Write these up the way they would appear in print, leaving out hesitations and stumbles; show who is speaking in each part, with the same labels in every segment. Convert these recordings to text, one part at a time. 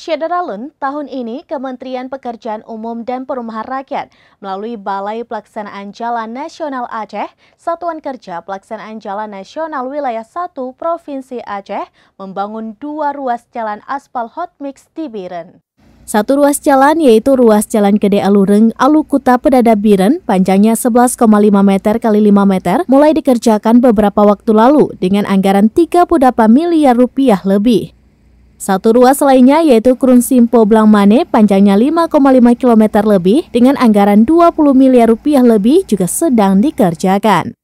Speaker 1: Syederalun, tahun ini Kementerian Pekerjaan Umum dan Perumahan Rakyat melalui Balai Pelaksanaan Jalan Nasional Aceh, Satuan Kerja Pelaksanaan Jalan Nasional Wilayah 1 Provinsi Aceh membangun 2 ruas jalan aspal hot mix di Biren. Satu ruas jalan yaitu ruas Jalan Gede Alureng, Alukuta Pedada Biren, panjangnya 11,5 meter x 5 meter, mulai dikerjakan beberapa waktu lalu dengan anggaran 38 miliar rupiah lebih. Satu ruas lainnya yaitu Krun Simpo Blangmane, panjangnya 5,5 km lebih dengan anggaran 20 miliar rupiah lebih juga sedang dikerjakan.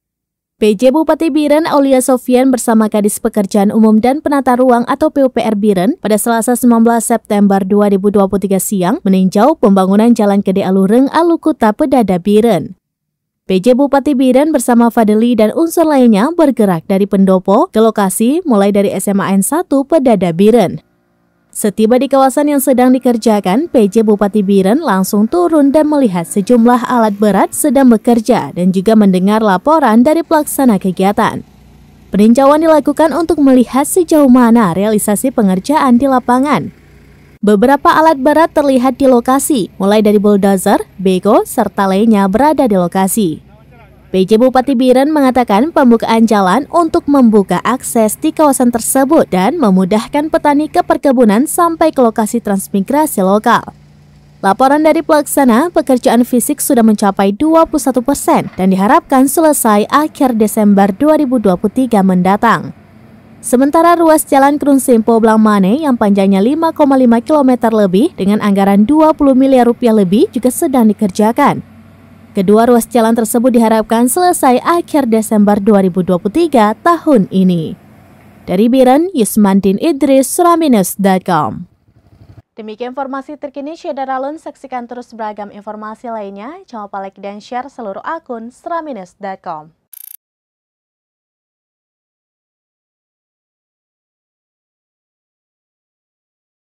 Speaker 1: PJ Bupati Biren Aulia Sofian bersama Kadis Pekerjaan Umum dan Penata Ruang atau PUPR Biren pada Selasa 19 September 2023 siang meninjau pembangunan Jalan Gede Alureng Alukuta Pedada Biren. PJ Bupati Biren bersama Fadli dan unsur lainnya bergerak dari pendopo ke lokasi mulai dari SMA N1 Pedada Biren. Setiba di kawasan yang sedang dikerjakan, PJ Bupati Biren langsung turun dan melihat sejumlah alat berat sedang bekerja dan juga mendengar laporan dari pelaksana kegiatan. Peninjauan dilakukan untuk melihat sejauh mana realisasi pengerjaan di lapangan. Beberapa alat berat terlihat di lokasi, mulai dari bulldozer, bego, serta lainnya berada di lokasi. PJ Bupati Biren mengatakan pembukaan jalan untuk membuka akses di kawasan tersebut dan memudahkan petani ke perkebunan sampai ke lokasi transmigrasi lokal. Laporan dari pelaksana, pekerjaan fisik sudah mencapai 21% dan diharapkan selesai akhir Desember 2023 mendatang. Sementara ruas jalan Krun Simpo Blangmane yang panjangnya 5,5 km lebih dengan anggaran 20 miliar rupiah lebih juga sedang dikerjakan. Kedua ruas jalan tersebut diharapkan selesai akhir Desember 2023 tahun ini. Dari Biren, Yusmandin Idris, Suraminus.com. Demikian informasi terkini Syederalun, saksikan terus beragam informasi lainnya. Jangan lupa like dan share seluruh akun Suraminus.com.